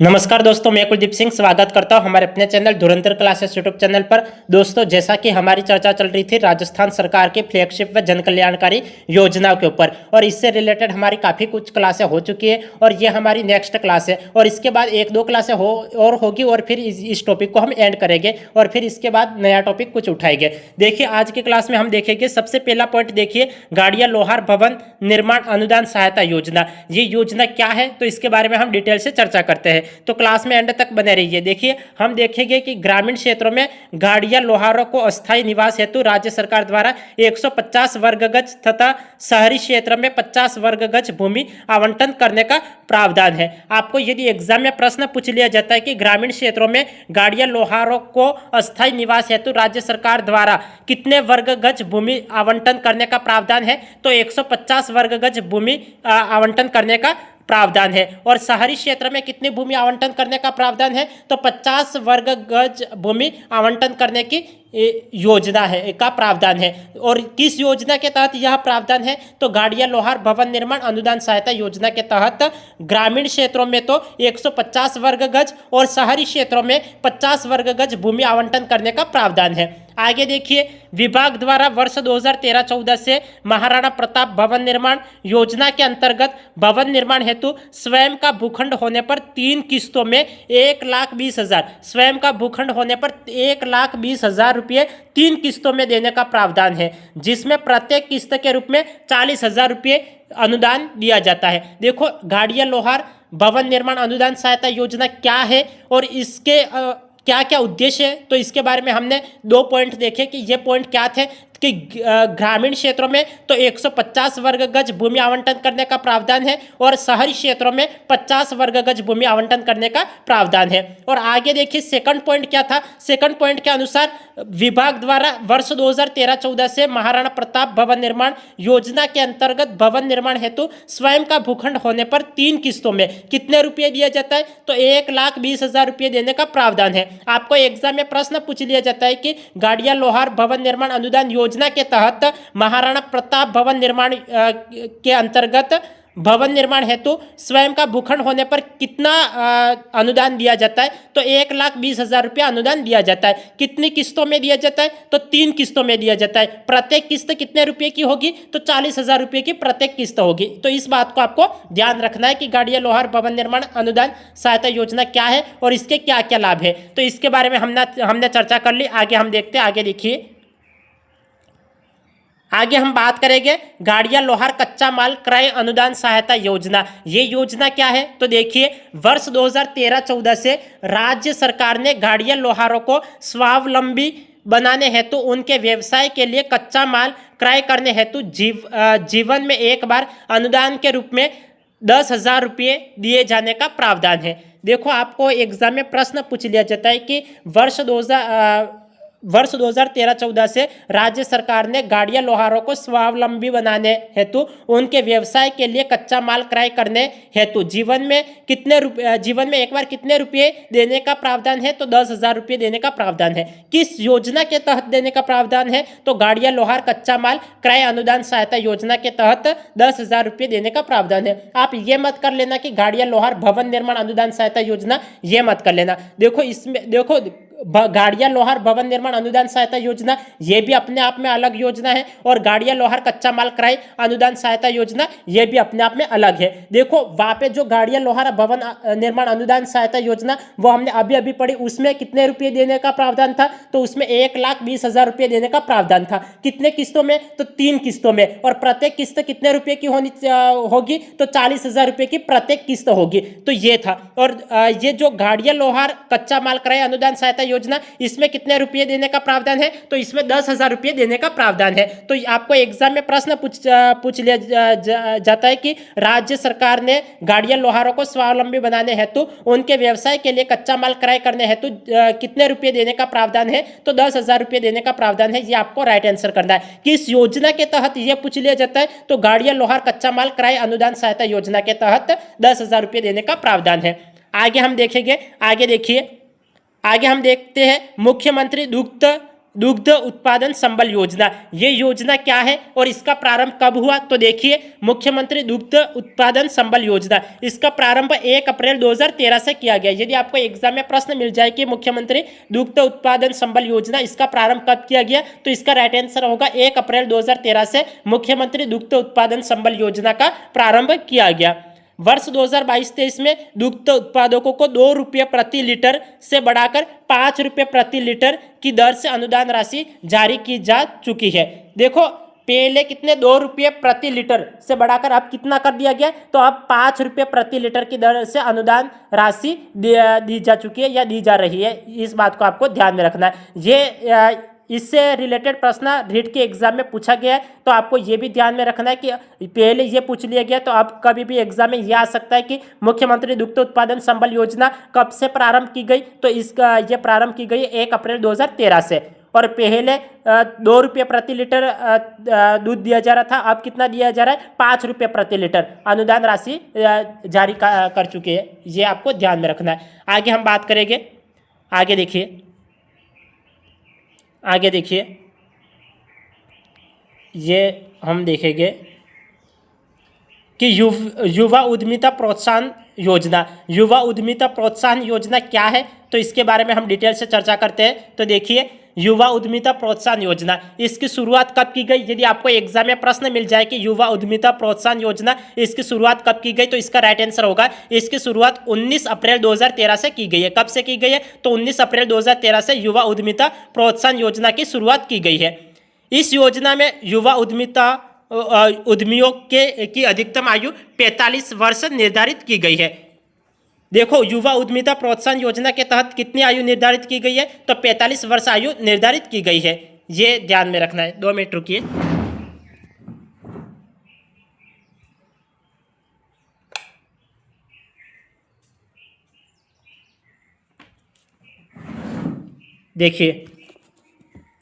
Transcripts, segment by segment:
नमस्कार दोस्तों, मैं कुलदीप सिंह स्वागत करता हूं हमारे अपने चैनल धुरंधर क्लासेस यूट्यूब चैनल पर। दोस्तों, जैसा कि हमारी चर्चा चल रही थी राजस्थान सरकार की फ्लैगशिप व जन कल्याणकारी योजनाओं के ऊपर, और इससे रिलेटेड हमारी काफ़ी कुछ क्लासें हो चुकी है और ये हमारी नेक्स्ट क्लास है। और इसके बाद एक दो क्लासें होगी और फिर इस टॉपिक को हम एंड करेंगे और फिर इसके बाद नया टॉपिक कुछ उठाएंगे। देखिए, आज की क्लास में हम देखेंगे सबसे पहला पॉइंट। देखिए, गाड़िया लोहार भवन निर्माण अनुदान सहायता योजना, ये योजना क्या है तो इसके बारे में हम डिटेल से चर्चा करते हैं, तो क्लास में एंड तक बने रहिए। देखिए, हम देखेंगे कि ग्रामीण क्षेत्रों में गाड़िया लोहारों को अस्थायी निवास हेतु राज्य सरकार द्वारा 150 वर्ग गज तथा शहरी क्षेत्र में 50 वर्ग गज भूमि आवंटन करने का प्रावधान है। आपको यदि एग्जाम में प्रश्न पूछ लिया जाता है कि ग्रामीण क्षेत्रों में गाड़िया लोहारों को अस्थायी निवास हेतु राज्य सरकार द्वारा कितने वर्ग गज भूमि आवंटन करने का प्रावधान है, तो 150 वर्ग गज भूमि आवंटन करने का प्रावधान है। और शहरी क्षेत्र में कितनी भूमि आवंटन करने का प्रावधान है, तो 50 वर्ग गज भूमि आवंटन करने की योजना है का प्रावधान है। और किस योजना के तहत यह प्रावधान है, तो गाड़िया लोहार भवन निर्माण अनुदान सहायता योजना के तहत ग्रामीण क्षेत्रों में तो 150 वर्ग गज और शहरी क्षेत्रों में 50 वर्ग गज भूमि आवंटन करने का प्रावधान है। आगे देखिए, विभाग द्वारा वर्ष 2013-14 से महाराणा प्रताप भवन निर्माण योजना के अंतर्गत भवन निर्माण हेतु स्वयं का भूखंड होने पर 3 किस्तों में 1,20,000 स्वयं का भूखंड होने पर 1,20,000 रुपये 3 किस्तों में देने का प्रावधान है, जिसमें प्रत्येक किस्त के रूप में 40,000 रुपये अनुदान दिया जाता है। देखो, गाड़िया लोहार भवन निर्माण अनुदान सहायता योजना क्या है और इसके क्या क्या उद्देश्य है, तो इसके बारे में हमने 2 पॉइंट देखे कि ये पॉइंट क्या थे कि ग्रामीण क्षेत्रों में तो 150 वर्ग गज भूमि आवंटन करने का प्रावधान है और शहरी क्षेत्रों में 50 वर्ग गज भूमि आवंटन करने का प्रावधान है। और आगे देखिए, सेकंड पॉइंट क्या था। सेकंड पॉइंट के अनुसार विभाग द्वारा वर्ष 2013-14 से महाराणा प्रताप भवन निर्माण योजना के अंतर्गत भवन निर्माण हेतु स्वयं का भूखंड होने पर 3 किस्तों में कितने रुपये दिया जाता है, तो 1,20,000 रुपये देने का प्रावधान है। आपको एग्जाम में प्रश्न पूछ लिया जाता है कि गाड़िया लोहार भवन निर्माण अनुदान योजना के तहत महाराणा प्रताप भवन निर्माण के अंतर्गत भवन निर्माण हेतु स्वयं का भूखंड होने पर कितना अनुदान दिया जाता है, तो 1,20,000 रुपया अनुदान दिया जाता है। कितनी किस्तों में दिया जाता है, तो 3 किस्तों में दिया जाता है। प्रत्येक किस्त कितने रुपए की होगी, तो 40,000 रुपये की प्रत्येक किस्त होगी। तो इस बात को आपको ध्यान रखना है कि गाड़िया लोहार भवन निर्माण अनुदान सहायता योजना क्या है और इसके क्या क्या लाभ है, तो इसके बारे में हमने चर्चा कर ली। आगे हम देखते हैं। आगे देखिए, आगे हम बात करेंगे गाड़िया लोहार कच्चा माल क्रय अनुदान सहायता योजना। ये योजना क्या है, तो देखिए, वर्ष 2013-14 से राज्य सरकार ने गाड़िया लोहारों को स्वावलंबी बनाने हेतु उनके व्यवसाय के लिए कच्चा माल क्रय करने हेतु जीवन में एक बार अनुदान के रूप में 10,000 रुपये दिए जाने का प्रावधान है। देखो, आपको एग्जाम में प्रश्न पूछ लिया जाता है कि वर्ष 2013-14 से राज्य सरकार ने गाड़िया लोहारों को स्वावलंबी बनाने हेतु उनके व्यवसाय के लिए कच्चा माल क्रय करने हेतु जीवन में एक बार कितने रुपये देने का प्रावधान है, तो 10,000 रुपये देने का प्रावधान है। किस योजना के तहत देने का प्रावधान है, तो गाड़िया लोहार कच्चा माल क्रय अनुदान सहायता योजना के तहत 10,000 रुपये देने का प्रावधान है। आप ये मत कर लेना कि गाड़िया लोहार भवन निर्माण अनुदान सहायता योजना, ये मत कर लेना। देखो गाड़िया लोहार भवन निर्माण अनुदान सहायता योजना ये भी अपने आप में अलग योजना है और गाड़िया लोहार कच्चा माल क्रय अनुदान सहायता योजना ये भी अपने आप में अलग है। देखो, वहाँ पे जो गाड़िया लोहार भवन निर्माण अनुदान सहायता योजना वो हमने अभी अभी पढ़ी, उसमें कितने रुपये देने का प्रावधान था, तो उसमें 1,20,000 रुपये देने का प्रावधान था। कितने किस्तों में, तो 3 किस्तों में, और प्रत्येक किस्त कितने रुपये की होगी, तो 40,000 रुपये की प्रत्येक किस्त होगी। तो ये था। और ये जो गाड़िया लोहार कच्चा माल क्रय अनुदान सहायता योजना, इसमें कितने रुपये देने का प्रावधान है, तो इसमें 10,000 रुपये देने का प्रावधान है। तो आपको एग्जाम में प्रश्न पूछ लिया जाता है कि राज्य सरकार ने गाड़िया लोहारों को स्वावलंबी बनाने हेतु उनके व्यवसाय के लिए कच्चा माल क्रय करने हेतु कितने रुपये देने का प्रावधान है, तो 10,000 रुपये देने का प्रावधान है। ये आपको राइट आंसर करना है। किस योजना के तहत ये पूछ लिया जाता है, तो गाड़िया लोहार कच्चा माल क्रय अनुदान सहायता योजना के तहत 10,000 रुपये देने का प्रावधान है। आगे हम देखेंगे। आगे देखिए, आगे हम देखते हैं मुख्यमंत्री दुग्ध दुग्ध उत्पादन संबल योजना, ये योजना क्या है और इसका प्रारंभ कब हुआ? तो देखिए, मुख्यमंत्री दुग्ध उत्पादन संबल योजना, इसका प्रारंभ 1 अप्रैल 2013 से किया गया। यदि आपको एग्जाम में प्रश्न मिल जाए कि मुख्यमंत्री दुग्ध उत्पादन संबल योजना इसका प्रारंभ कब किया गया, तो इसका राइट आंसर होगा 1 अप्रैल 2013 से मुख्यमंत्री दुग्ध उत्पादन संबल योजना का प्रारंभ किया गया। वर्ष 2022-23 में दुग्ध उत्पादकों को 2 रुपये प्रति लीटर से बढ़ाकर 5 रुपये प्रति लीटर की दर से अनुदान राशि जारी की जा चुकी है। देखो, पहले कितने 2 रुपये प्रति लीटर से बढ़ाकर अब कितना कर दिया गया, तो अब 5 रुपये प्रति लीटर की दर से अनुदान राशि दी जा चुकी है या दी जा रही है। इस बात को आपको ध्यान में रखना है। ये इससे रिलेटेड प्रश्न रीट के एग्जाम में पूछा गया है, तो आपको ये भी ध्यान में रखना है कि पहले ये पूछ लिया गया, तो अब कभी भी एग्जाम में ये आ सकता है कि मुख्यमंत्री दुग्ध उत्पादन संबल योजना कब से प्रारंभ की गई, तो इसका ये प्रारंभ की गई 1 अप्रैल 2013 से। और पहले 2 रुपये प्रति लीटर दूध दिया जा रहा था, अब कितना दिया जा रहा है? 5 रुपये प्रति लीटर अनुदान राशि जारी कर चुके हैं। ये आपको ध्यान में रखना है। आगे हम बात करेंगे। आगे देखिए, ये हम देखेंगे कि युवा उद्यमिता प्रोत्साहन योजना, युवा उद्यमिता प्रोत्साहन योजना क्या है, तो इसके बारे में हम डिटेल से चर्चा करते हैं। तो देखिए, युवा उद्यमिता प्रोत्साहन योजना, इसकी शुरुआत कब की गई? यदि आपको एग्जाम में प्रश्न मिल जाए कि युवा उद्यमिता प्रोत्साहन योजना इसकी शुरुआत कब की गई, तो इसका राइट आंसर होगा इसकी शुरुआत 19 अप्रैल 2013 से की गई है। कब से की गई है? तो 19 अप्रैल 2013 से युवा उद्यमिता प्रोत्साहन योजना की शुरुआत की गई है। इस योजना में युवा उद्यमियों की अधिकतम आयु 45 वर्ष निर्धारित की गई है। देखो, युवा उद्यमिता प्रोत्साहन योजना के तहत कितनी आयु निर्धारित की गई है, तो 45 वर्ष आयु निर्धारित की गई है। ये ध्यान में रखना है। 2 मिनट रुकिए। देखिए,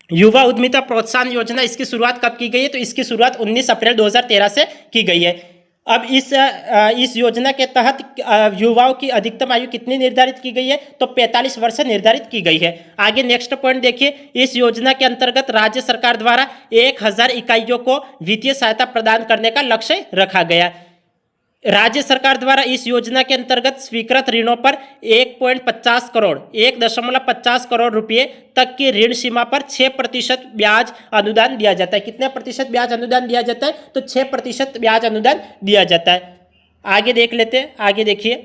युवा उद्यमिता प्रोत्साहन योजना इसकी शुरुआत कब की गई है, तो इसकी शुरुआत 19 अप्रैल 2013 से की गई है। अब इस योजना के तहत युवाओं की अधिकतम आयु कितनी निर्धारित की गई है, तो 45 वर्ष निर्धारित की गई है। आगे नेक्स्ट पॉइंट देखिए, इस योजना के अंतर्गत राज्य सरकार द्वारा 1000 इकाइयों को वित्तीय सहायता प्रदान करने का लक्ष्य रखा गया। राज्य सरकार द्वारा इस योजना के अंतर्गत स्वीकृत ऋणों पर 1.50 करोड़ रुपये तक की ऋण सीमा पर 6% ब्याज अनुदान दिया जाता है। कितने प्रतिशत ब्याज अनुदान दिया जाता है, तो 6% ब्याज अनुदान दिया जाता है। आगे देख लेते हैं। आगे देखिए,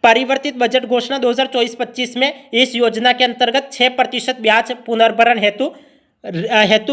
परिवर्तित बजट घोषणा 2024-25 में इस योजना के अंतर्गत 6% ब्याज पुनर्भरण हेतु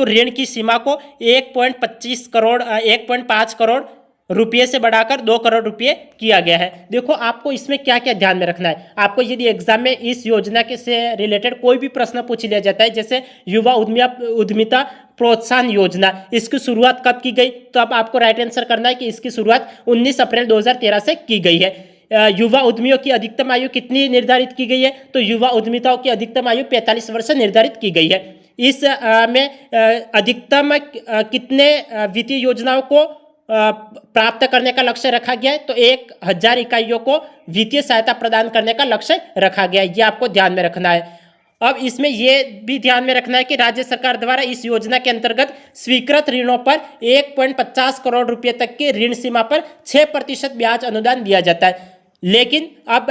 ऋण की सीमा को 1.5 करोड़ रुपये से बढ़ाकर 2 करोड़ रुपये किया गया है। देखो, आपको इसमें क्या क्या ध्यान में रखना है। आपको यदि एग्जाम में इस योजना के से रिलेटेड कोई भी प्रश्न पूछ लिया जाता है, जैसे युवा उद्यमिता प्रोत्साहन योजना इसकी शुरुआत कब की गई, तो अब आपको राइट आंसर करना है कि इसकी शुरुआत 19 अप्रैल 2013 से की गई है। युवा उद्यमियों की अधिकतम आयु कितनी निर्धारित की गई है, तो युवा उद्यमिताओं की अधिकतम आयु 45 वर्ष निर्धारित की गई है। इस में अधिकतम कितने वित्तीय योजनाओं को प्राप्त करने का लक्ष्य रखा गया है, तो 1000 इकाइयों को वित्तीय सहायता प्रदान करने का लक्ष्य रखा गया है। ये आपको ध्यान में रखना है। अब इसमें यह भी ध्यान में रखना है कि राज्य सरकार द्वारा इस योजना के अंतर्गत स्वीकृत ऋणों पर 1.50 करोड़ रुपये तक की ऋण सीमा पर 6% ब्याज अनुदान दिया जाता है। लेकिन अब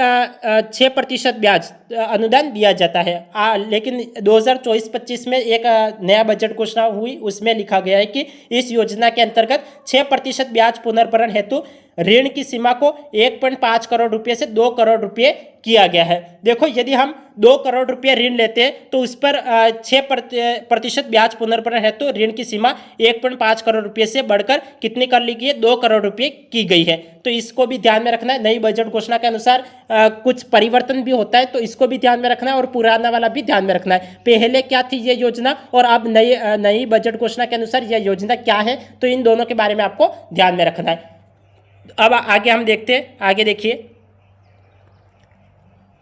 6% ब्याज अनुदान दिया जाता है। लेकिन 2024-25 में एक नया बजट घोषणा हुई, उसमें लिखा गया है कि इस योजना के अंतर्गत 6% ब्याज पुनर्भरण हेतु ऋण की सीमा को 1.5 करोड़ रुपये से 2 करोड़ रुपये किया गया है। देखो, यदि हम 2 करोड़ रुपये ऋण लेते हैं तो उस पर 6% ब्याज पुनर्भरण हेतु ऋण की सीमा 1.5 करोड़ रुपये से बढ़कर कितनी कर ली गई है, 2 करोड़ रुपये की गई है। तो इसको भी ध्यान में रखना है। नई बजट घोषणा के अनुसार कुछ परिवर्तन भी होता है, तो इसको भी ध्यान में रखना है और पुराना वाला भी ध्यान में रखना है। पहले क्या थी ये योजना और अब नई बजट घोषणा के अनुसार यह योजना क्या है, तो इन दोनों के बारे में आपको ध्यान में रखना है। अब आगे हम देखते हैं। आगे देखिए,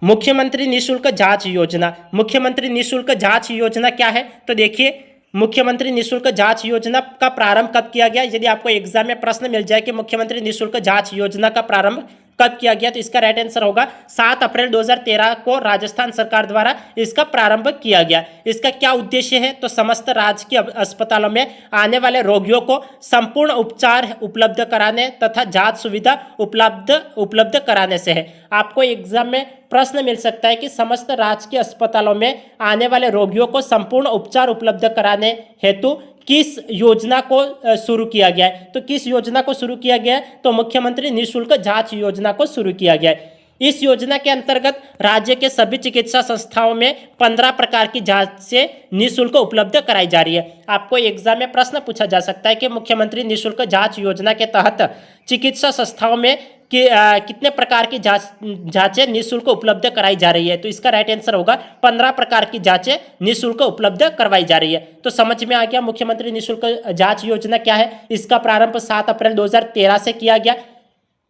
मुख्यमंत्री निःशुल्क जांच योजना। मुख्यमंत्री निःशुल्क जांच योजना क्या है, तो देखिए, मुख्यमंत्री निःशुल्क जांच योजना का प्रारंभ कब किया गया। यदि आपको एग्जाम में प्रश्न मिल जाए कि मुख्यमंत्री निःशुल्क जांच योजना का प्रारंभ कब किया गया? तो इसका राइट आंसर होगा 7 अप्रैल 2013 को राजस्थान सरकार द्वारा इसका प्रारंभ किया गया। इसका क्या उद्देश्य है? तो समस्त राज्य के अस्पतालों में आने वाले रोगियों को संपूर्ण उपचार उपलब्ध कराने तथा जांच सुविधा उपलब्ध कराने से है। आपको एग्जाम में प्रश्न मिल सकता है कि समस्त राज्य के अस्पतालों में आने वाले रोगियों को संपूर्ण उपचार उपलब्ध कराने हेतु किस योजना को शुरू किया गया है? तो किस योजना को शुरू किया गया है? तो मुख्यमंत्री निःशुल्क जांच योजना को शुरू किया गया है। इस योजना के अंतर्गत राज्य के सभी चिकित्सा संस्थाओं में 15 प्रकार की जांचें निःशुल्क उपलब्ध कराई जा रही है। आपको एग्जाम में प्रश्न पूछा जा सकता है कि मुख्यमंत्री निःशुल्क जांच योजना के तहत चिकित्सा संस्थाओं में कितने प्रकार की जांचें निःशुल्क उपलब्ध कराई जा रही है? तो इसका राइट आंसर होगा 15 प्रकार की जांचें निःशुल्क उपलब्ध करवाई जा रही है। तो समझ में आ गया मुख्यमंत्री निःशुल्क जांच योजना क्या है। इसका प्रारंभ 7 अप्रैल 2013 से किया गया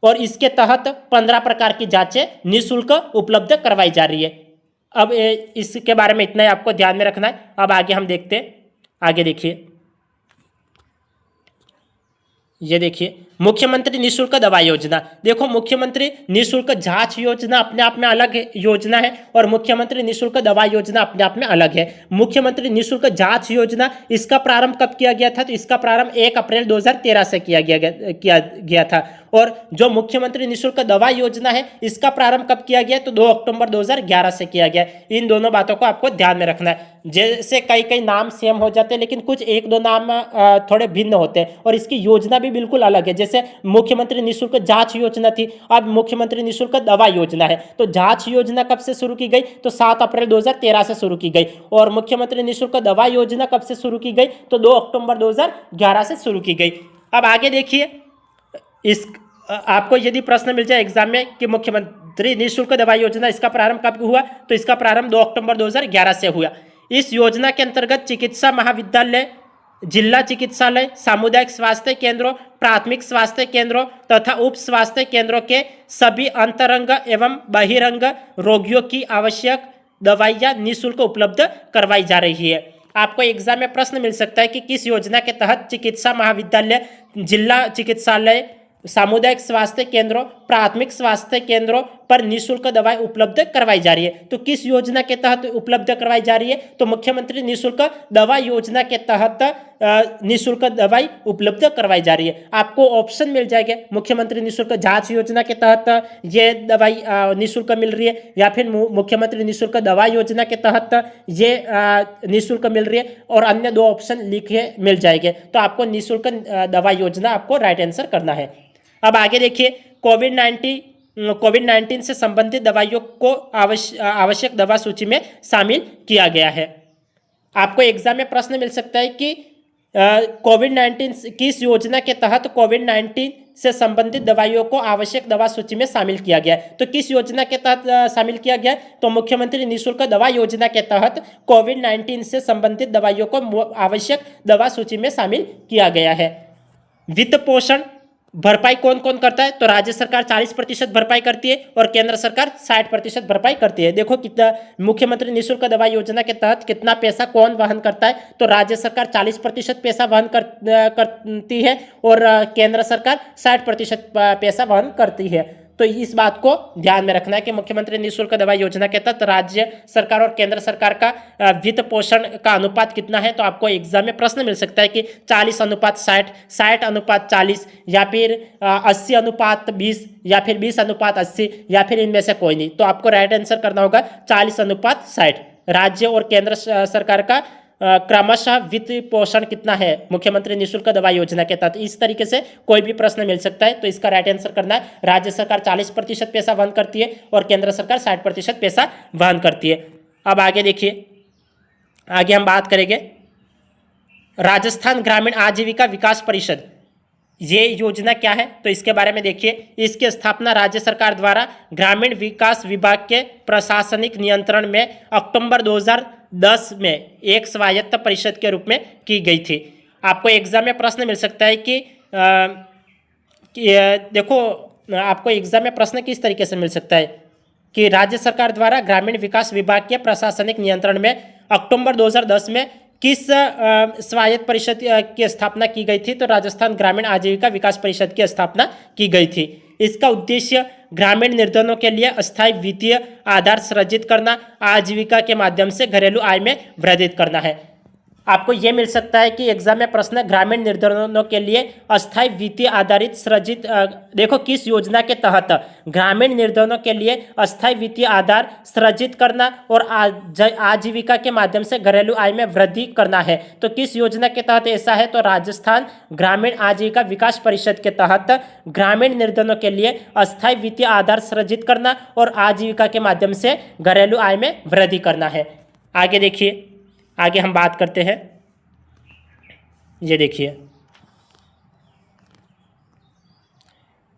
और इसके तहत 15 प्रकार की जांचें निःशुल्क उपलब्ध करवाई जा रही है। अब इसके बारे में इतना ही आपको ध्यान में रखना है। अब आगे हम देखते हैं। आगे देखिए, ये देखिए मुख्यमंत्री निःशुल्क दवा योजना। देखो, मुख्यमंत्री निःशुल्क जांच योजना अपने आप में अलग योजना है और मुख्यमंत्री निःशुल्क दवा योजना अपने आप में अलग है। मुख्यमंत्री निःशुल्क जांच योजना, इसका प्रारंभ कब किया गया था? तो इसका प्रारंभ 1 अप्रैल 2013 से किया गया था। और जो मुख्यमंत्री निःशुल्क दवा योजना है, इसका प्रारंभ कब किया गया? तो 2 अक्टूबर 2011 से किया गया। इन दोनों बातों को आपको ध्यान में रखना है। जैसे कई नाम सेम हो जाते हैं, लेकिन कुछ 1-2 नाम थोड़े भिन्न होते हैं और इसकी योजना भी बिल्कुल अलग है। जैसे मुख्यमंत्री निःशुल्क जांच योजना थी, अब मुख्यमंत्री निःशुल्क दवा योजना है। तो जांच योजना कब से शुरू की गई? तो 7 अप्रैल 2013 से शुरू की गई। और मुख्यमंत्री निःशुल्क दवा योजना कब से शुरू की गई? तो 2 अक्टूबर 2011 से शुरू की गई। अब आगे देखिए, आपको यदि प्रश्न मिल जाए एग्जाम में कि मुख्यमंत्री निःशुल्क दवा योजना, इसका प्रारंभ कब हुआ? तो इसका प्रारंभ 2 अक्टूबर 2011 से हुआ। इस योजना के अंतर्गत चिकित्सा महाविद्यालय, जिला चिकित्सालय, सामुदायिक स्वास्थ्य केंद्रों, प्राथमिक स्वास्थ्य केंद्रों तथा उप स्वास्थ्य केंद्रों के सभी अंतरंग एवं बहिरंग रोगियों की आवश्यक दवाइयाँ निःशुल्क उपलब्ध करवाई जा रही है। आपको एग्जाम में प्रश्न मिल सकता है कि किस योजना के तहत चिकित्सा महाविद्यालय, जिला चिकित्सालय, सामुदायिक स्वास्थ्य केंद्रों, प्राथमिक स्वास्थ्य केंद्रों पर निःशुल्क दवाएं उपलब्ध करवाई जा रही है। तो किस योजना के तहत उपलब्ध करवाई जा रही है? तो मुख्यमंत्री निःशुल्क दवा योजना के तहत निःशुल्क दवाई उपलब्ध करवाई जा रही है। आपको ऑप्शन मिल जाएगा, मुख्यमंत्री निःशुल्क जांच योजना के तहत ये दवाई निःशुल्क मिल रही है, या फिर मुख्यमंत्री निःशुल्क दवा योजना के तहत ये निःशुल्क मिल रही है, और अन्य 2 ऑप्शन लिखे मिल जाएंगे। तो आपको निःशुल्क दवा योजना आपको राइट आंसर करना है। अब आगे देखिए, कोविड-19 से संबंधित दवाइयों को आवश्यक दवा सूची में शामिल किया गया है। आपको एग्जाम में प्रश्न मिल सकता है कि कोविड-19 किस योजना के तहत कोविड-19 से संबंधित दवाइयों को आवश्यक दवा सूची में शामिल किया गया है। तो किस योजना के तहत शामिल किया गया? तो मुख्यमंत्री निःशुल्क दवा योजना के तहत कोविड-19 से संबंधित दवाइयों को आवश्यक दवा सूची में शामिल किया गया है। वित्त पोषण भरपाई कौन कौन करता है? तो राज्य सरकार 40% भरपाई करती है और केंद्र सरकार 60% भरपाई करती है। देखो कितना, मुख्यमंत्री निःशुल्क दवा योजना के तहत कितना पैसा कौन वहन करता है? तो राज्य सरकार 40% पैसा वहन करती है और केंद्र सरकार 60% पैसा वहन करती है। तो इस बात को ध्यान में रखना है कि मुख्यमंत्री निःशुल्क दवा योजना के तहत राज्य सरकार और केंद्र सरकार का वित्त पोषण का अनुपात कितना है। तो आपको एग्जाम में प्रश्न मिल सकता है कि 40:60, 60:40, या फिर 80:20, या फिर 20:80, या फिर इनमें से कोई नहीं। तो आपको राइट आंसर करना होगा 40:60। राज्य और केंद्र सरकार का क्रमशः वित्त पोषण कितना है मुख्यमंत्री निःशुल्क दवा योजना के तहत, इस तरीके से कोई भी प्रश्न मिल सकता है। तो इसका राइट आंसर करना है, राज्य सरकार 40% पैसा वहन करती है और केंद्र सरकार 60% पैसा वहन करती है। अब आगे देखिए, आगे हम बात करेंगे राजस्थान ग्रामीण आजीविका विकास परिषद। ये योजना क्या है? तो इसके बारे में देखिए, इसकी स्थापना राज्य सरकार द्वारा ग्रामीण विकास विभाग के प्रशासनिक नियंत्रण में अक्टूबर 2010 में एक स्वायत्त परिषद के रूप में की गई थी। आपको एग्जाम में प्रश्न मिल सकता है कि देखो, आपको एग्जाम में प्रश्न किस तरीके से मिल सकता है कि राज्य सरकार द्वारा ग्रामीण विकास विभाग के प्रशासनिक नियंत्रण में अक्टूबर 2010 में किस स्वायत्त परिषद की स्थापना की गई थी? तो राजस्थान ग्रामीण आजीविका विकास परिषद की स्थापना की गई थी। इसका उद्देश्य ग्रामीण निर्धनों के लिए अस्थायी वित्तीय आधार सृजित करना, आजीविका के माध्यम से घरेलू आय में वृद्धि करना है। आपको ये मिल सकता है कि एग्जाम में प्रश्न ग्रामीण निर्धनों के लिए अस्थायी वित्तीय आधारित सृजित देखो किस योजना के तहत ग्रामीण निर्धनों के लिए अस्थायी वित्तीय आधार सृजित करना और आजीविका के माध्यम से घरेलू आय में वृद्धि करना है। तो किस योजना के तहत ऐसा है? तो राजस्थान ग्रामीण आजीविका विकास परिषद के तहत ग्रामीण निर्धनों के लिए अस्थायी वित्तीय आधार सृजित करना और आजीविका के माध्यम से घरेलू आय में वृद्धि करना है। आगे देखिए, आगे हम बात करते हैं। ये देखिए,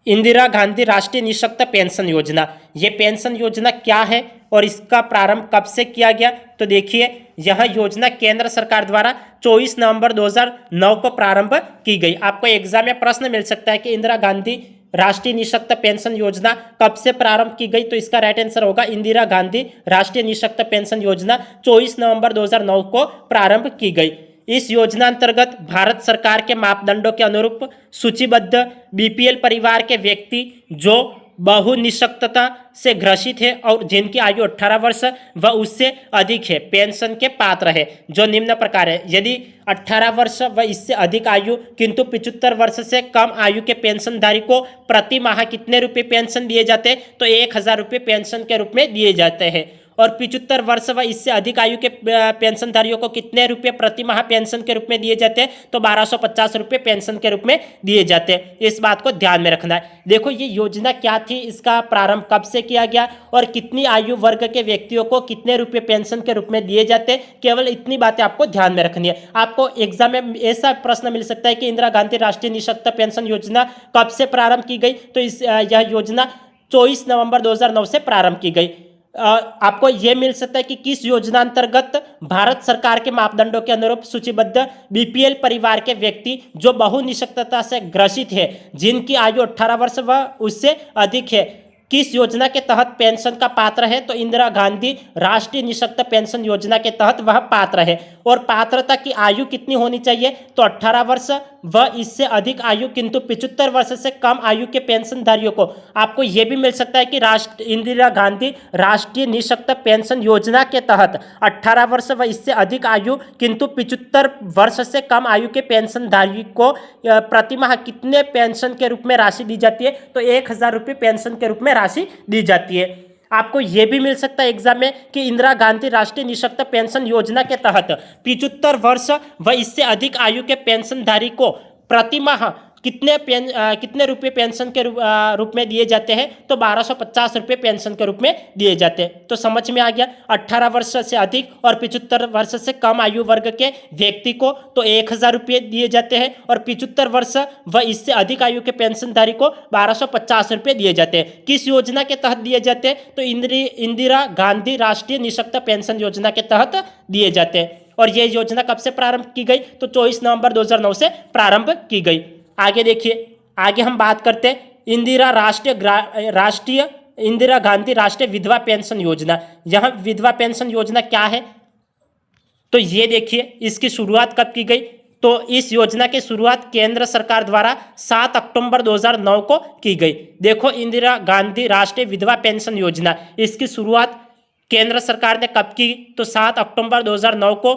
इंदिरा गांधी राष्ट्रीय निःशक्त पेंशन योजना, ये पेंशन योजना क्या है और इसका प्रारंभ कब से किया गया? तो देखिए, यह योजना केंद्र सरकार द्वारा 24 नवंबर 2009 को प्रारंभ की गई। आपको एग्जाम में प्रश्न मिल सकता है कि इंदिरा गांधी राष्ट्रीय निःशक्त पेंशन योजना कब से प्रारंभ की गई? तो इसका राइट आंसर होगा इंदिरा गांधी राष्ट्रीय निःशक्त पेंशन योजना 24 नवंबर 2009 को प्रारंभ की गई। इस योजना अंतर्गत भारत सरकार के मापदंडों के अनुरूप सूचीबद्ध बीपीएल परिवार के व्यक्ति जो बहुनिःशक्तता से ग्रसित है और जिनकी आयु 18 वर्ष व उससे अधिक है पेंशन के पात्र है, जो निम्न प्रकार है। यदि 18 वर्ष व इससे अधिक आयु किंतु 75 वर्ष से कम आयु के पेंशनधारी को प्रति माह कितने रुपए पेंशन दिए जाते हैं? तो 1000 रुपये पेंशन के रूप में दिए जाते हैं। और 75 वर्ष व इससे अधिक आयु के पेंशनधारियों को कितने रुपए प्रति माह पेंशन के रूप में दिए जाते हैं? तो 1250 रुपये पेंशन के रूप में दिए जाते हैं। इस बात को ध्यान में रखना है। देखो, ये योजना क्या थी, इसका प्रारंभ कब से किया गया और कितनी आयु वर्ग के व्यक्तियों को कितने रुपये पेंशन के रूप में दिए जाते हैं, केवल इतनी बातें आपको ध्यान में रखनी है। आपको एग्जाम में ऐसा प्रश्न मिल सकता है कि इंदिरा गांधी राष्ट्रीय निःशक्त पेंशन योजना कब से प्रारंभ की गई? तो यह योजना 24 नवंबर 2009 से प्रारंभ की गई। आपको यह मिल सकता है कि किस योजना अंतर्गत भारत सरकार के मापदंडों के अनुरूप सूचीबद्ध बीपीएल परिवार के व्यक्ति जो बहुनिःशक्तता से ग्रसित है, जिनकी आयु 18 वर्ष व उससे अधिक है, किस योजना के तहत पेंशन का पात्र है? तो इंदिरा गांधी राष्ट्रीय निःशक्त पेंशन योजना के तहत वह पात्र है। और पात्रता की आयु कितनी होनी चाहिए? तो 18 वर्ष व इससे अधिक आयु किंतु 75 वर्ष से कम आयु के पेंशनधारियों को। आपको यह भी मिल सकता है कि इंदिरा गांधी राष्ट्रीय निःशक्त पेंशन योजना के तहत 18 वर्ष व इससे अधिक आयु किंतु 75 वर्ष से कम आयु के पेंशनधारी को प्रति माह कितने पेंशन के रूप में राशि दी जाती है? तो 1000 रुपये पेंशन के रूप में राशि दी जाती है। आपको यह भी मिल सकता है एग्जाम में कि इंदिरा गांधी राष्ट्रीय निःशक्त पेंशन योजना के तहत 75 वर्ष व इससे अधिक आयु के पेंशनधारी को प्रति माह कितने रुपए पेंशन के रूप में दिए जाते हैं? तो 1250 रुपये पेंशन के रूप में दिए जाते हैं। तो समझ में आ गया। 18 वर्ष से अधिक और 75 वर्ष से कम आयु वर्ग के व्यक्ति को तो 1000 रुपये दिए जाते हैं और 75 वर्ष व इससे अधिक आयु के पेंशनधारी को 1250 रुपये दिए जाते हैं। किस योजना के तहत दिए जाते हैं? तो इंदिरा गांधी राष्ट्रीय निःशक्त पेंशन योजना के तहत दिए जाते हैं। और ये योजना कब से प्रारंभ की गई? तो 24 नवंबर 2009 से प्रारंभ की गई। आगे देखिए, आगे हम बात करते हैं इंदिरा गांधी राष्ट्रीय विधवा पेंशन योजना। यह विधवा पेंशन योजना क्या है? तो ये देखिए, इसकी शुरुआत कब की गई? तो इस योजना की शुरुआत केंद्र सरकार द्वारा 7 अक्टूबर 2009 को की गई। देखो, इंदिरा गांधी राष्ट्रीय विधवा पेंशन योजना, इसकी शुरुआत केंद्र सरकार ने कब की? तो 7 अक्टूबर 2009 को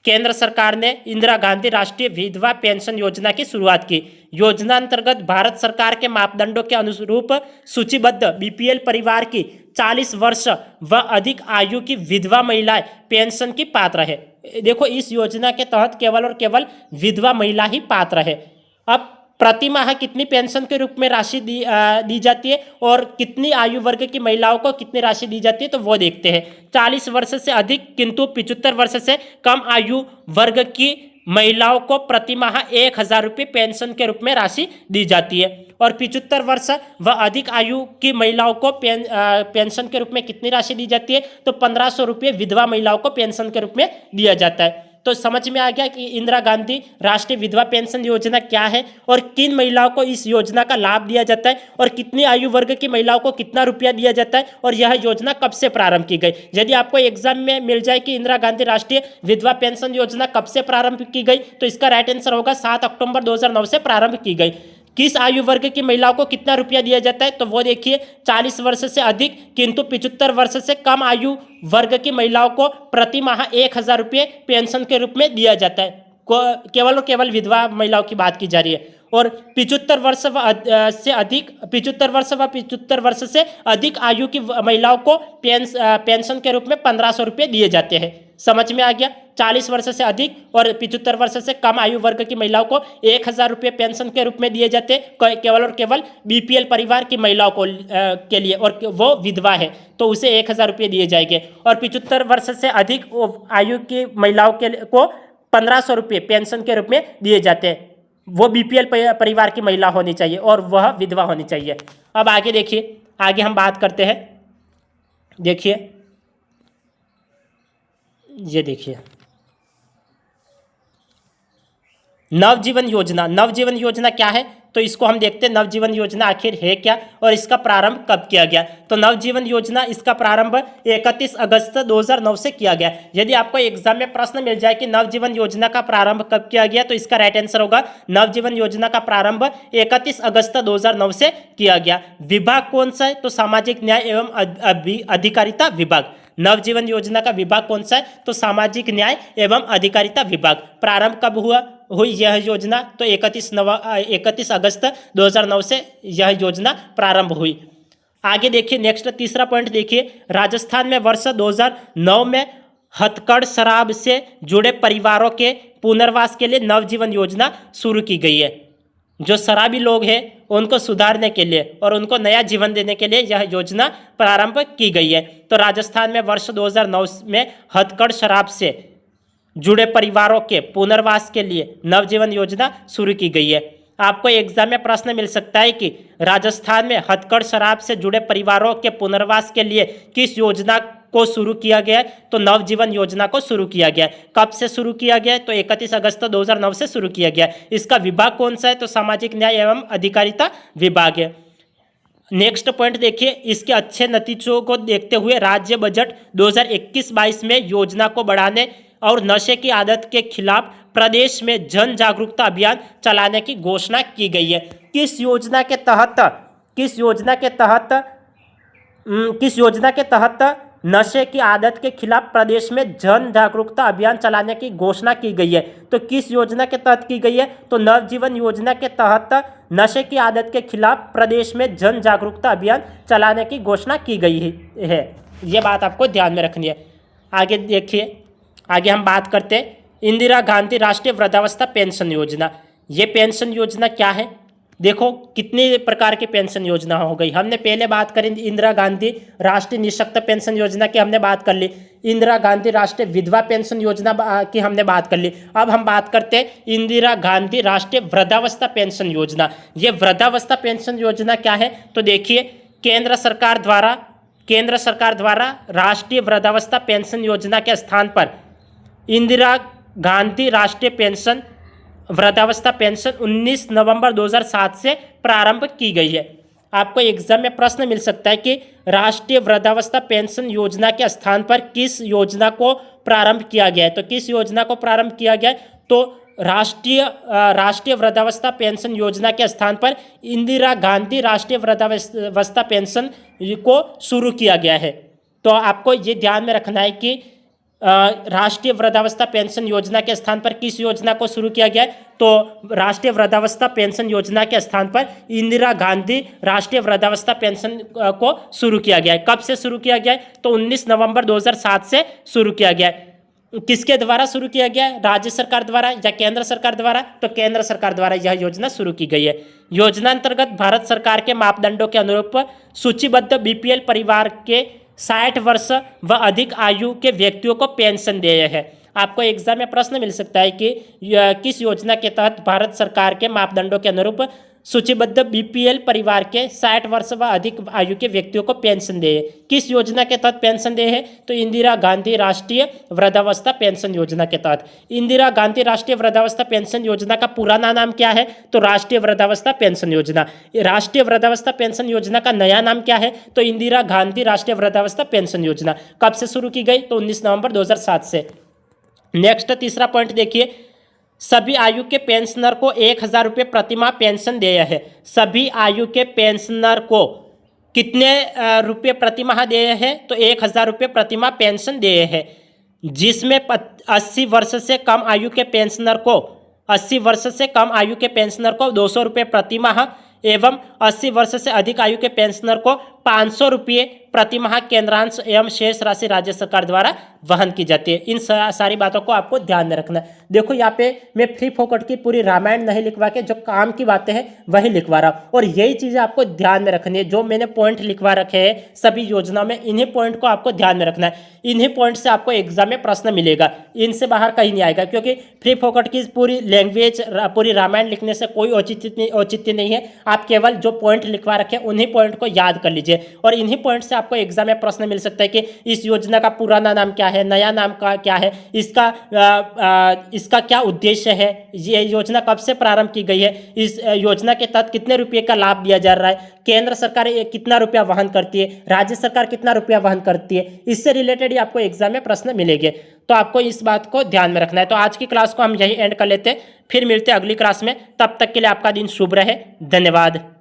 केंद्र सरकार ने इंदिरा गांधी राष्ट्रीय विधवा पेंशन योजना की शुरुआत की। योजना अंतर्गत भारत सरकार के मापदंडों के अनुरूप सूचीबद्ध बीपीएल परिवार की 40 वर्ष व अधिक आयु की विधवा महिलाएं पेंशन की पात्र है। देखो, इस योजना के तहत केवल और केवल विधवा महिला ही पात्र है। अब प्रति माह कितनी पेंशन के रूप में राशि दी जाती है और कितनी आयु वर्ग की महिलाओं को कितनी राशि दी जाती है? तो वो देखते हैं। 40 वर्ष से अधिक किंतु 75 वर्ष से कम आयु वर्ग की महिलाओं को प्रति माह 1000 रुपये पेंशन के रूप में राशि दी जाती है। और 75 वर्ष व अधिक आयु की महिलाओं को पेंशन के रूप में कितनी राशि दी जाती है? तो 1500 रुपये विधवा महिलाओं को पेंशन के रूप में दिया जाता है। तो समझ में आ गया कि इंदिरा गांधी राष्ट्रीय विधवा पेंशन योजना क्या है और किन महिलाओं को इस योजना का लाभ दिया जाता है और कितनी आयु वर्ग की महिलाओं को कितना रुपया दिया जाता है और यह योजना कब से प्रारंभ की गई। यदि आपको एग्जाम में मिल जाए कि इंदिरा गांधी राष्ट्रीय विधवा पेंशन योजना कब से प्रारंभ की गई, तो इसका राइट आंसर होगा 7 अक्टूबर 2009 से प्रारंभ की गई। किस आयु वर्ग की महिलाओं को कितना रुपया दिया जाता है, तो वो देखिए 40 वर्ष से अधिक किंतु 75 वर्ष से कम आयु वर्ग की महिलाओं को प्रति माह 1000 रुपये पेंशन के रूप में दिया जाता है। केवल और केवल विधवा महिलाओं की बात की जा रही है। और 75 वर्ष से अधिक 75 वर्ष से अधिक आयु की महिलाओं को पेंशन के रूप में 1500 रुपये दिए जाते हैं। समझ में आ गया। 40 वर्ष से अधिक और 75 वर्ष से कम आयु वर्ग की महिलाओं को 1000 रुपये पेंशन के रूप में दिए जाते हैं, केवल और केवल बीपीएल परिवार की महिलाओं को के लिए, और वो विधवा है तो उसे 1000 रुपये दिए जाएंगे। और 75 वर्ष से अधिक आयु की महिलाओं को 1500 रुपये पेंशन के रूप में दिए जाते हैं। वो बीपीएल परिवार की महिला होनी चाहिए और वह विधवा होनी चाहिए। अब आगे देखिए, आगे हम बात करते हैं। देखिए, ये देखिए नवजीवन योजना। नवजीवन योजना क्या है, तो इसको हम देखते हैं नवजीवन योजना आखिर है क्या और इसका प्रारंभ कब किया गया। तो नवजीवन योजना, इसका प्रारंभ 31 अगस्त 2009 से किया गया। यदि आपको एग्जाम में प्रश्न मिल जाए कि नवजीवन योजना का प्रारंभ कब किया गया, तो इसका राइट आंसर होगा नवजीवन योजना का प्रारंभ 31 अगस्त 2009 से किया गया। विभाग कौन सा है, तो सामाजिक न्याय एवं अधिकारिता विभाग। नवजीवन योजना का विभाग कौन सा है, तो सामाजिक न्याय एवं अधिकारिता विभाग। प्रारंभ कब हुई यह योजना, तो 31 अगस्त 2009 से यह योजना प्रारंभ हुई। आगे देखिए, नेक्स्ट तीसरा पॉइंट देखिए, राजस्थान में वर्ष 2009 में हथकड़ शराब से जुड़े परिवारों के पुनर्वास के लिए नवजीवन योजना शुरू की गई है। जो शराबी लोग हैं उनको सुधारने के लिए और उनको नया जीवन देने के लिए यह योजना प्रारंभ की गई है। तो राजस्थान में वर्ष 2009 में हथकड़ शराब से जुड़े परिवारों के पुनर्वास के लिए नवजीवन योजना शुरू की गई है। आपको एग्जाम में प्रश्न मिल सकता है कि राजस्थान में हथकड़ शराब से जुड़े परिवारों के पुनर्वास के लिए किस योजना को शुरू किया गया है, तो नवजीवन योजना को शुरू किया गया। कब से शुरू किया गया है, तो 31 अगस्त 2009 से शुरू किया गया। इसका विभाग कौन सा है, तो सामाजिक न्याय एवं अधिकारिता विभाग है। नेक्स्ट पॉइंट देखिए, इसके अच्छे नतीजों को देखते हुए राज्य बजट 2021-22 में योजना को बढ़ाने और नशे की आदत के खिलाफ प्रदेश में जन जागरूकता अभियान चलाने की घोषणा की गई है। किस योजना के तहत नशे की आदत के खिलाफ प्रदेश में जन जागरूकता अभियान चलाने की घोषणा की गई है, तो किस योजना के तहत की गई है, तो नवजीवन योजना के तहत नशे की आदत के खिलाफ प्रदेश में जन जागरूकता अभियान चलाने की घोषणा की गई है। ये बात आपको ध्यान में रखनी है। आगे देखिए, आगे हम बात करते हैं इंदिरा गांधी राष्ट्रीय वृद्धावस्था पेंशन योजना। ये पेंशन योजना क्या है, देखो कितने प्रकार की पेंशन योजना हो गई। हमने पहले बात करी इंदिरा गांधी राष्ट्रीय निःशक्त पेंशन योजना की, हमने बात कर ली। इंदिरा गांधी राष्ट्रीय विधवा पेंशन योजना की हमने बात कर ली। अब हम बात करते हैं इंदिरा गांधी राष्ट्रीय वृद्धावस्था पेंशन योजना। ये वृद्धावस्था पेंशन योजना क्या है, तो देखिए केंद्र सरकार द्वारा राष्ट्रीय वृद्धावस्था पेंशन योजना के स्थान पर इंदिरा गांधी राष्ट्रीय पेंशन वृद्धावस्था पेंशन 19 नवंबर 2007 से प्रारंभ की गई है। आपको एग्जाम में प्रश्न मिल सकता है कि राष्ट्रीय वृद्धावस्था पेंशन योजना के स्थान पर किस योजना को प्रारंभ किया गया है, तो किस योजना को प्रारंभ किया गया है, तो राष्ट्रीय वृद्धावस्था पेंशन योजना के स्थान पर इंदिरा गांधी राष्ट्रीय वृद्धावस्था पेंशन को शुरू किया गया है। तो आपको ये ध्यान में रखना है कि राष्ट्रीय वृद्धावस्था पेंशन योजना के स्थान पर किस योजना को शुरू किया गया है, तो राष्ट्रीय वृद्धावस्था पेंशन योजना के स्थान पर इंदिरा गांधी राष्ट्रीय वृद्धावस्था पेंशन को शुरू किया गया है। कब से शुरू किया गया है, तो 19 नवंबर 2007 से शुरू किया गया है। किसके द्वारा शुरू किया गया है, राज्य सरकार द्वारा या केंद्र सरकार द्वारा, तो केंद्र सरकार द्वारा यह योजना शुरू की गई है। योजना अंतर्गत भारत सरकार के मापदंडों के अनुरूप सूचीबद्ध बीपीएल परिवार के 60 वर्ष व अधिक आयु के व्यक्तियों को पेंशन दिए है। आपको एग्जाम में प्रश्न मिल सकता है कि किस योजना के तहत भारत सरकार के मापदंडों के अनुरूप सूचीबद्ध बीपीएल परिवार के 60 वर्ष व अधिक आयु के व्यक्तियों को पेंशन दे, किस योजना के तहत पेंशन दे है, तो इंदिरा गांधी राष्ट्रीय वृद्धावस्था पेंशन योजना के तहत। इंदिरा गांधी राष्ट्रीय वृद्धावस्था पेंशन योजना का पुराना नाम क्या है, तो राष्ट्रीय वृद्धावस्था पेंशन योजना। राष्ट्रीय वृद्धावस्था पेंशन योजना का नया नाम क्या है, तो इंदिरा गांधी राष्ट्रीय वृद्धावस्था पेंशन योजना। कब से शुरू की गई, तो 19 नवंबर 2007 से। नेक्स्ट तीसरा पॉइंट देखिए, सभी आयु के पेंशनर को 1,000 रुपये प्रतिमाह पेंशन देय है। सभी आयु के पेंशनर को कितने रुपये प्रतिमाह देय है? तो 1,000 रुपये प्रतिमाह पेंशन देय है, जिसमें 80 वर्ष से कम आयु के पेंशनर को 80 वर्ष से कम आयु के पेंशनर को 200 रुपये प्रतिमाह एवं 80 वर्ष से अधिक आयु के पेंशनर को 500 रुपये प्रतिमाह केंद्रांश एवं शेष राशि राज्य सरकार द्वारा वहन की जाती है। इन सारी बातों को आपको ध्यान में रखना है। देखो यहाँ पे मैं फ्री फोकट की पूरी रामायण नहीं लिखवा के जो काम की बातें हैं वही लिखवा रहा हूँ, और यही चीज़ें आपको ध्यान में रखनी है। जो मैंने पॉइंट लिखवा रखे हैं सभी योजनाओं में, इन्हीं पॉइंट को आपको ध्यान में रखना है। इन्हीं पॉइंट से आपको एग्जाम में प्रश्न मिलेगा, इनसे बाहर कहीं नहीं आएगा, क्योंकि फ्री फोकट की पूरी लैंग्वेज पूरी रामायण लिखने से कोई औचित्य नहीं है। आप केवल जो पॉइंट लिखवा रखे उन्हीं पॉइंट को याद कर लीजिए, और इन्हीं पॉइंट से आपको एग्जाम में प्रश्न मिल सकता है कि इस योजना का पुराना नाम क्या है, नया नाम का क्या है, इसका क्या उद्देश्य है, ये योजना कब से प्रारंभ की गई है, इस योजना के तहत कितने रुपए का लाभ दिया जा रहा है, केंद्र सरकार कितना रुपया वहन करती है, राज्य सरकार कितना रुपया वहन करती है, इससे रिलेटेड ही आपको एग्जाम में प्रश्न मिलेंगे। तो आपको इस बात को ध्यान में रखना है। तो आज की क्लास को हम यही एंड कर लेते हैं, फिर मिलते हैं अगली क्लास में। तब तक के लिए आपका दिन शुभ रहे। धन्यवाद।